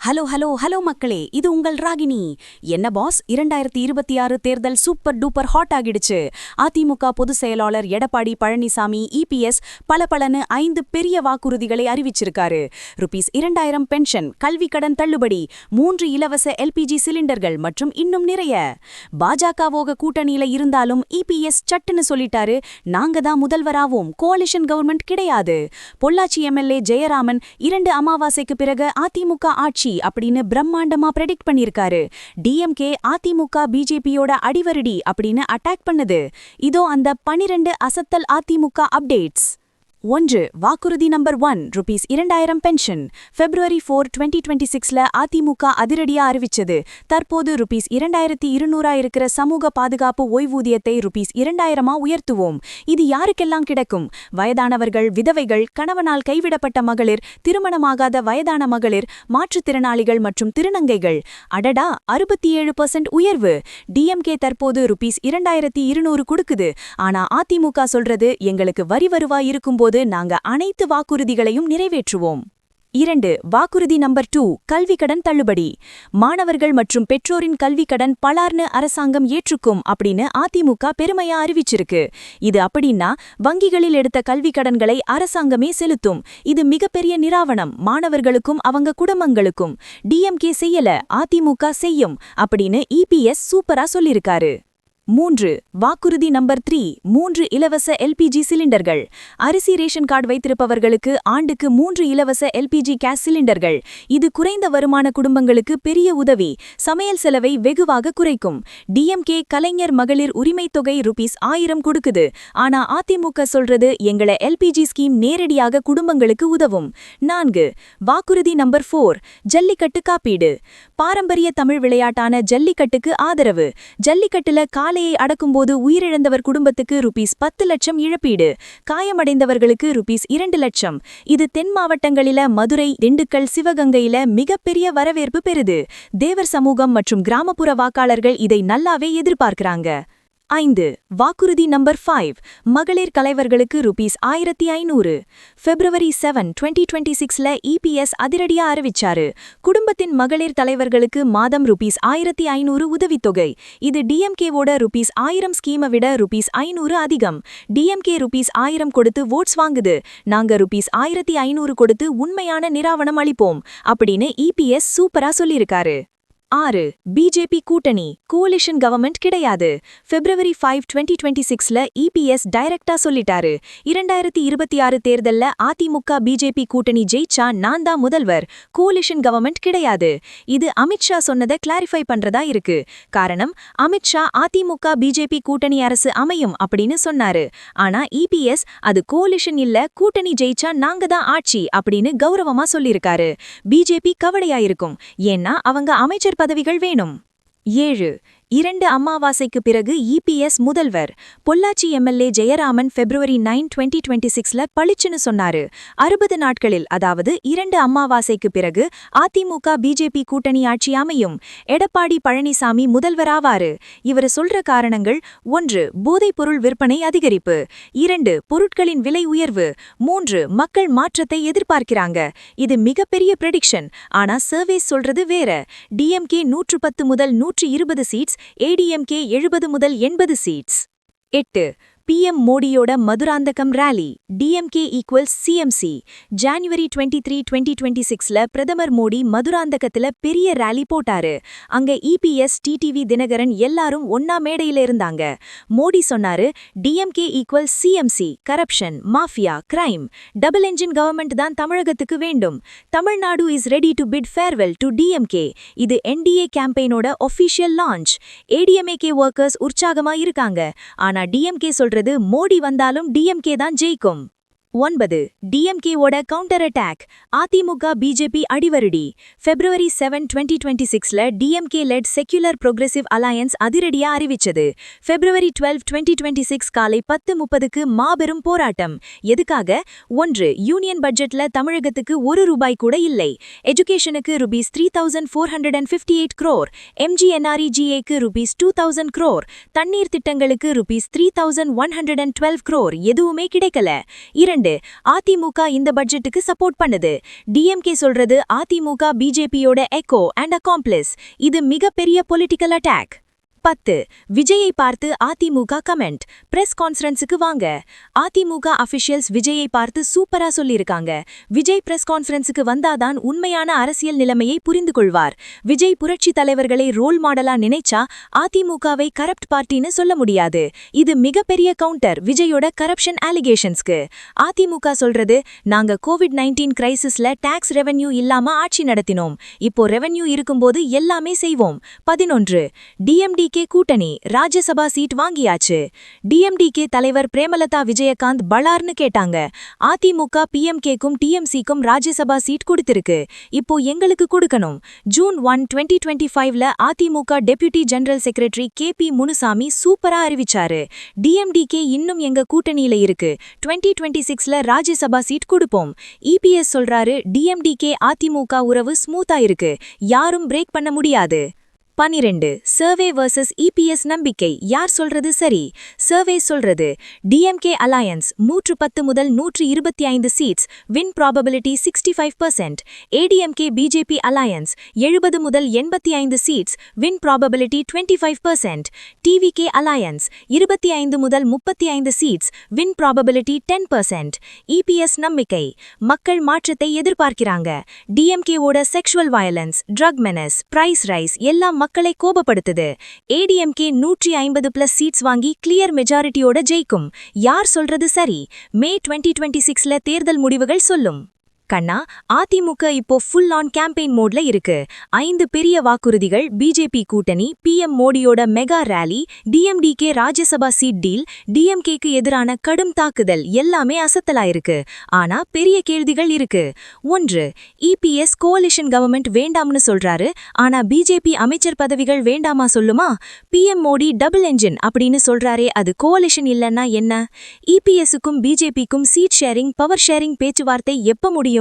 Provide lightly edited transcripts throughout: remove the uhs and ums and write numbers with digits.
Hello hello hello மக்களே, இது உங்கள் ராகினி. என்ன பாஸ், 2026 தேர்தல் சூப்பர் டூப்பர் ஹாட் ஆகிடுச்சு. அதிமுக பொதுச் செயலாளர் எடப்பாடி பழனிசாமி இபிஎஸ் பலபலன்னு 5 பெரிய வாக்குறுதிகளை அறிவிச்சிருக்காரு. ₹2000 பென்ஷன், கல்வி கடன் தள்ளுபடி, 3 இலவச எல்பிஜி சிலிண்டர்கள் மற்றும் இன்னும் நிறைய. பாஜகவோக கூட்டணியில இருந்தாலும் இபிஎஸ் சட்டுன்னு சொல்லிட்டாரு, நாங்க தான் முதல்வராவோம், கோலிஷன் கவர்மெண்ட் கிடையாது. பொள்ளாச்சி எம்எல்ஏ ஜெயராமன் 2 அமாவாசைக்கு பிறகு அதிமுக ஆட்சி அப்படின்னு பிரம்மாண்டமா பிரெடிக்ட் பண்ணிருக்காரு. டிஎம்கே அதிமுக பிஜேபியோட அடிவருடி அப்படின்னு அட்டாக் பண்ணுது. இதோ அந்த 12 அசத்தல் அதிமுக அப்டேட்ஸ். 1. வாக்குறுதி நம்பர் 1, ₹2000 பென்ஷன். February 4, 2026ல அதிமுக அதிரடியா அறிவிச்சது. தற்போது ₹2200 இருக்கிற சமூக பாதுகாப்பு ஓய்வூதியத்தை ₹2000 உயர்த்துவோம். இது யாருக்கெல்லாம் கிடைக்கும்? வயதானவர்கள், விதவைகள், கணவனால் கைவிடப்பட்ட மகளிர், திருமணமாகாத வயதான மகளிர், மாற்றுத்திறனாளிகள் மற்றும் திருநங்கைகள். அடடா, 67% உயர்வு. டிஎம்கே தற்போது ₹2200 கொடுக்குது. ஆனா அதிமுக சொல்றது, எங்களுக்கு வரி வருவாய் இருக்கும்போது நாங்க அனைத்து வாக்குறுதிகளையும் நிறைவேற்றுவோம். 2. வாக்குறுதி நம்பர் 2, கல்வி கடன் தள்ளுபடி. மாணவர்கள் மற்றும் பெற்றோரின் கல்வி கடன் பலார்னு அரசாங்கம் ஏற்றுக்கும் அப்படின்னு அதிமுக பெருமையா அறிவிச்சிருக்கு. இது அப்படின்னா வங்கிகளில் எடுத்த கல்வி கடன்களை அரசாங்கமே செலுத்தும். இது மிகப்பெரிய நிராவணம் மாணவர்களுக்கும் அவங்க குடும்பங்களுக்கும். டிஎம்கே செய்யல, அதிமுக செய்யும் அப்படின்னு இபிஎஸ் சூப்பரா சொல்லிருக்காரு. 3. வாக்குறுதி நம்பர் 3, 3 இலவச எல்பிஜி சிலிண்டர்கள். அரிசி ரேஷன் கார்டு வைத்திருப்பவர்களுக்கு ஆண்டுக்கு 3 இலவச எல்பிஜி கேஸ் சிலிண்டர்கள். இது குறைந்த வருமான குடும்பங்களுக்கு பெரிய உதவி, சமையல் செலவை வெகுவாக குறைக்கும். டிஎம்கே கலைஞர் மகளிர் உரிமைத் தொகை ₹1000 கொடுக்குது. ஆனா அதிமுக சொல்றது, எங்கள எல்பிஜி ஸ்கீம் நேரடியாக குடும்பங்களுக்கு உதவும். 4. வாக்குறுதி நம்பர் 4, ஜல்லிக்கட்டு காப்பீடு. பாரம்பரிய தமிழ் விளையாட்டான ஜல்லிக்கட்டுக்கு ஆதரவு. ஜல்லிக்கட்டுல காலையை அடக்கும்போது உயிரிழந்தவர் குடும்பத்துக்கு ₹10 லட்சம் இழப்பீடு, காயமடைந்தவர்களுக்கு ₹2 லட்சம். இது தென் மாவட்டங்களில மதுரை, திண்டுக்கல், சிவகங்கையில மிகப்பெரிய வரவேற்பு பெறுது. தேவர் சமூகம் மற்றும் கிராமப்புற வாக்காளர்கள் இதை நல்லாவே எதிர்பார்க்கறாங்க. 5. வாக்குறுதி நம்பர் 5, மகளிர் கலைவர்களுக்கு ₹1500. February 7, 2026ல EPS அதிரடியா அறிவிச்சாரு. குடும்பத்தின் மகளிர் தலைவர்களுக்கு மாதம் ₹1500 உதவித்தொகை. இது டிஎம்கேவோட ₹1000 ஸ்கீமை விட ₹500 அதிகம். டிஎம்கே ₹1000 கொடுத்து வோட்ஸ் வாங்குது. நாங்க ₹1500 கொடுத்து உண்மையான நிராவணம் அளிப்போம் அப்படின்னு இபிஎஸ் சூப்பரா சொல்லியிருக்காரு. 6. பிஜேபி கூட்டணி, கோலிஷன் கவர்மெண்ட் கிடையாது. February 5, 2026ல இபிஎஸ் டைரக்டா சொல்லிட்டாரு, 2026 தேர்தல்ல அதிமுக பிஜேபி கூட்டணி ஜெயிச்சா நான் தான் முதல்வர், கோலிஷன் கவர்மெண்ட் கிடையாது. இது அமித்ஷா சொன்னதை கிளாரிஃபை பண்றதா இருக்கு. காரணம், அமித்ஷா அதிமுக பிஜேபி கூட்டணி அரசு அமையும் அப்படின்னு சொன்னாரு. ஆனா இபிஎஸ் அது கோலிஷன் இல்ல, கூட்டணி ஜெயிச்சா நாங்க தான் ஆட்சி அப்படின்னு கௌரவமா சொல்லியிருக்காரு. பிஜேபி கவலையாயிருக்கும், ஏன்னா அவங்க அமைச்சர் பதவிகள் வேணும். 7. 2 அமாவாசைக்கு பிறகு இபிஎஸ் முதல்வர். பொள்ளாச்சி எம்எல்ஏ ஜெயராமன் February 9, 2026ல பளிச்சுன்னு சொன்னாரு, 60 நாட்களில், அதாவது 2 அமாவாசைக்கு பிறகு அதிமுக பிஜேபி கூட்டணி ஆட்சி அமையும். எடப்பாடி பழனிசாமி முதல்வராவாரு. இவர் சொல்ற காரணங்கள்: 1. போதைப்பொருள் விற்பனை அதிகரிப்பு, 2. பொருட்களின் விலை உயர்வு, 3. மக்கள் மாற்றத்தை எதிர்பார்க்கிறாங்க. இது மிகப்பெரிய பிரெடிக்ஷன், ஆனா சர்வேஸ் சொல்றது வேற. டிஎம்கே 110 முதல் 120 சீட்ஸ், ஏடிஎம்கே 70 முதல் 80 சீட்ஸ். 8. பிஎம் மோடியோட மதுராந்தகம் ராலி, டிஎம்கே ஈக்குவல்ஸ் சிஎம்சி. January 23, 2026ல பிரதமர் மோடி மதுராந்தகத்துல பெரிய ராலி போட்டாரு. அங்க இபிஎஸ், டிடிவி தினகரன் எல்லாரும் ஒன்னா மேடையில இருந்தாங்க. மோடி சொன்னாரு, DMK equals CMC, corruption, mafia, crime. Double engine government தான் தமிழகத்துக்கு வேண்டும். Tamil Nadu is ready to bit farewell to DMK. இது என்டிஏ கேம்பெயினோட ஒஃபிஷியல் லான்ச். ஏடிஎம்ஏகே ஒர்க்கர்ஸ் உற்சாகமா இருக்காங்க. ஆனா டிஎம்கே சொல்றது, மோடி வந்தாலும் டிஎம்கே தான் ஜெயிக்கும். 9. டிஎம்கேவோட கவுண்டர் அட்டாக், அதிமுக பிஜேபி அடிவருடி. February 7, 2026ல DMK led secular progressive alliance அதிரடியா அறிவிச்சது. February 12, 2026 காலை 10:30க்கு மாபெரும் போராட்டம். எதுக்காக? 1. யூனியன் பட்ஜெட்ல தமிழகத்துக்கு ₹1 கூட இல்லை. எஜுகேஷனுக்கு ₹3,458 crore, எம்ஜிஎன்ஆர்இஜிஏக்கு ₹2,000 crore, தண்ணீர் திட்டங்களுக்கு ₹3,112 crore எதுவுமே கிடைக்கல. 2. 2 அதிமுக இந்த பட்ஜெட்டுக்கு சப்போர்ட் பண்ணுது. டிஎம்கே சொல்றது அதிமுக பிஜேபியோட எக்கோ அண்ட் அகாம்ப்ளிஸ். இது மிகப்பெரிய பொலிட்டிக்கல் அட்டாக். 10 விஜயை பார்த்து அதிமுக கமெண்ட். பிரஸ் கான்ஃபரன்ஸுக்கு வாங்க. அதிமுக அபிஷியல்ஸ் விஜயை பார்த்து சூப்பரா சொல்லியிருக்காங்க. விஜய் பிரஸ் கான்ஃபரன்ஸுக்கு வந்தாதான் உண்மையான அரசியல் நிலைமையை புரிந்து கொள்வார். விஜய் புரட்சி தலைவர்களை ரோல் மாடலா நினைச்சா அதிமுகவை கரப்ட் பார்ட்டின்னு சொல்ல முடியாது. இது மிகப்பெரிய கவுண்டர் விஜயோட கரப்ஷன் அலிகேஷன்ஸ்க்கு. அதிமுக சொல்றது, நாங்க கோவிட்-19 கிரைசிஸ்ல டாக்ஸ் ரெவென்யூ இல்லாம ஆட்சி நடத்தினோம். இப்போ ரெவென்யூ இருக்கும்போது எல்லாமே செய்வோம். 11 டிஎம்டிகே கூட்டணி ராஜ்யசபா சீட் வாங்கியாச்சு. டிஎம்டிகே தலைவர் பிரேமலதா விஜயகாந்த் பலார்னு கேட்டாங்க. அதிமுக பிஎம்கேக்கும் டிஎம்சிக்கும் ராஜ்யசபா சீட் கொடுத்திருக்கு. இப்போ எங்களுக்கு கொடுக்கணும். ஜூன் 1, 2025ல AIADMK deputy general secretary KP Munusamy சூப்பரா அறிவிச்சாரு. டிஎம்டிகே இன்னும் எங்க கூட்டணியில இருக்கு. 2026ல ராஜ்யசபா சீட் கொடுப்போம். EPS சொல்றாரு, டிஎம்டிகே அதிமுக உறவு ஸ்மூத்தா இருக்கு. யாரும் பிரேக் பண்ண முடியாது. 12 சர்வே vs EPS நம்பிக்கை. யார் சொல்றது சரி? சர்வே சொல்றது, டிஎம்கே அலையன்ஸ் 110 முதல் 125 seats, win probability 65%. ADMK BJP alliance 70 முதல் 85 seats, win probability 25%. TVK alliance 25 முதல் 35 சீட்ஸ், வின் ப்ராபபிலிட்டி 10%. EPS நம்பிக்கை, மக்கள் மாற்றத்தை எதிர்பார்க்கிறாங்க. டிஎம்கேவோட sexual violence, drug menace, price rise எல்லாம் மக்களை கோபப்படுத்துது. ஏடிஎம்கே 150+ சீட்ஸ் வாங்கி கிளியர் மெஜாரிட்டியோட ஜெயிக்கும். யார் சொல்றது சரி? மே 2026ல தேர்தல் முடிவுகள் சொல்லும். கண்ணா, அதிமுக இப்போ ஃபுல் ஆன் கேம்பெயின் மோட்ல இருக்கு. 5 பெரிய வாக்குறுதிகள், பிஜேபி கூட்டணி, PM மோடியோட mega rally, DMDK Rajya Sabha seat deal, டிஎம்கேக்கு எதிரான கடும் தாக்குதல் எல்லாமே அசத்தலாயிருக்கு. ஆனா பெரிய கேள்விகள் இருக்கு. 1 EPS கோலிஷன் கவர்மெண்ட் வேண்டாம்னு சொல்றாரு. ஆனா பிஜேபி அமைச்சர் பதவிகள் வேண்டாமா சொல்லுமா? PM மோடி டபுள் என்ஜின் அப்படின்னு சொல்றாரே, அது கோலிஷன் இல்லன்னா என்ன? EPSக்கும் பிஜேபிக்கும் சீட் ஷேரிங், பவர் ஷேரிங் பேச்சுவார்த்தை எப்ப முடியும்?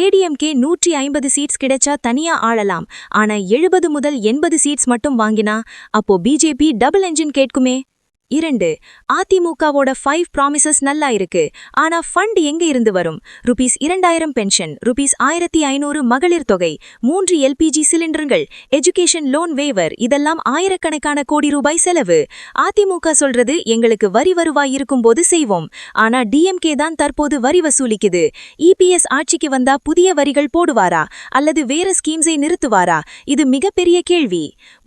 ஏடிஎம்கே 150 சீட்ஸ் கிடைச்சா தனியா ஆளலாம். ஆனா 70 முதல் 80 சீட்ஸ் மட்டும் வாங்கினா அப்போ பிஜேபி டபுள் என்ஜின் கேட்குமே. 2 அதிமுகவோட 5 ப்ராமிசஸ் நல்லா இருக்கு. ஆனா ஃபண்ட் எங்க இருந்து வரும்? ₹2000 பென்ஷன், ₹1500 மகளிர் தொகை, 3 LPG சிலிண்டர்கள், எஜுகேஷன் லோன் வேவர், இதெல்லாம் ஆயிரக்கணக்கான கோடி ரூபாய் செலவு. அதிமுக சொல்றது, எங்களுக்கு வரி வருவாய் இருக்கும்போது செய்வோம். ஆனா டிஎம்கே தான் தற்போது வரி வசூலிக்குது. EPS ஆட்சிக்கு வந்தா புதிய வரிகள் போடுவாரா அல்லது வேற ஸ்கீம்ஸை நிறுத்துவாரா? இது மிகப்பெரிய கேள்வி.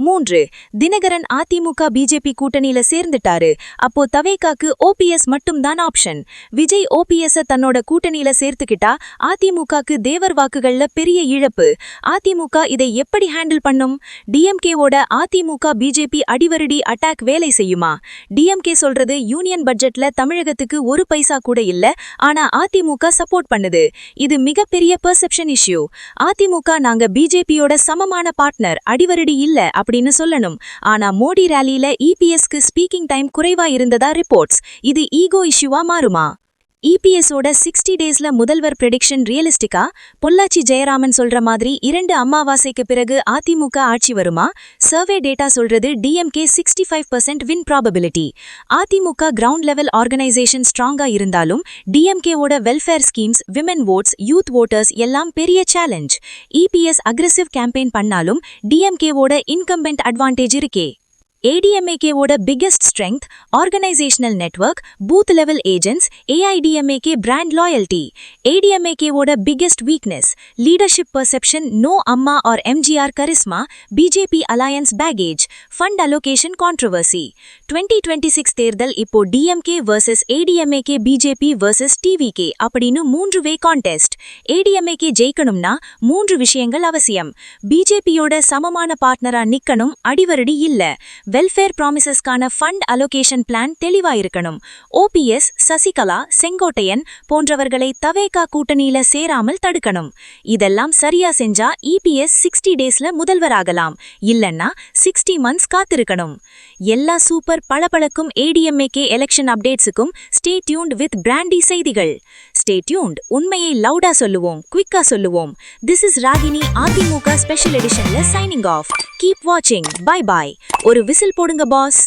3 தினகரன் அதிமுக பிஜேபி கூட்டணியில சேர்ந்துட்டார். அப்போ தவேகாக்கு OPS மட்டும்தான் ஆப்ஷன். விஜய் OPS தன்னோட கூட்டணியில சேர்த்துக்கிட்டா அதிமுகக்கு தேவர் வாக்குகள்ல பெரிய இழப்பு. அதிமுக இதை எப்படி ஹேண்டில் பண்ணும்? டிஎம்கேவோட அதிமுக பிஜேபி அடிவருடி அட்டாக் வேலை செய்யுமா? டிஎம்கே சொல்றது, யூனியன் பட்ஜெட்ல தமிழகத்துக்கு ஒரு பைசா கூட இல்ல, ஆனா அதிமுக சப்போர்ட் பண்ணுது. இது மிகப்பெரிய பெர்செப்ஷன் இஷ்யூ. அதிமுக நாங்க பிஜேபியோட சமமான பார்ட்னர், அடிவருடி இல்ல அப்படின்னு சொல்லணும். ஆனா மோடி ரேலியில EPSக்கு ஸ்பீக்கிங் டைம் குறைவா இருந்ததா ரிப்போர்ட்ஸ். இது ஈகோ இஷ்யூவா மாறுமா? EPSோட 60 டேஸ்ல முதல்வர் பிரெடிக்ஷன் ரியலிஸ்டிக்கா? பொள்ளாச்சி ஜெயராமன் சொல்ற மாதிரி 2 அமாவாசைக்கு பிறகு அதிமுக ஆட்சி வருமா? சர்வே டேட்டா சொல்றது, DMK 65% win probability. AIADMK ground level organisation ஸ்ட்ராங்கா இருந்தாலும் டிஎம்கேவோட welfare schemes, women votes, youth voters எல்லாம் பெரிய சேலஞ்ச். EPS அக்ரெசிவ் கேம்பெயின் பண்ணாலும் டிஎம்கேவோட இன்கம்பென்ட் அட்வான்டேஜ் இருக்கே. ADMAKவோட biggest strength organisational network, booth level agents, AIDMAK brand loyalty. ADMAKவோட biggest weakness leadership perception, no Amma or MGR charisma, BJP alliance baggage, fund allocation controversy. 2026 தேர்தல் இப்போ DMK vs ADMAK, BJP vs TVK அப்படின்னு 3 வே contest. ADMAK ஜெயிக்கணும்னா 3 விஷயங்கள் அவசியம். பிஜேபியோட சமமான பார்ட்னரா நிக்கணும், அடிவருடி இல்ல. வெல்ஃபேர் ப்ராமிசஸ்க்கான ஃபண்ட் அலோகேஷன் பிளான் தெளிவாயிருக்கணும். OPS, சசிகலா, செங்கோட்டையன் போன்றவர்களை தவேகா கூட்டணியில சேராமல் தடுக்கணும். இதெல்லாம் சரியா செஞ்சா EPS 60 டேஸ்ல முதல்வராகலாம். இல்லன்னா 60 மந்த்ஸ் காத்திருக்கணும். எல்லா சூப்பர் பளபளக்கும் ADMAK எலெக்ஷன் அப்டேட்ஸுக்கும் ஸ்டே டியூன்ட் வித் பிராண்டி செய்திகள். Stay tuned. உண்மையை லவுடா சொல்லுவோம், குயிக்கா சொல்லுவோம். This is Ragini, AIADMK special எடிஷன்ல சைனிங் ஆஃப். கீப் வாட்சிங். Bye bye. ஒரு விசில் போடுங்க பாஸ்.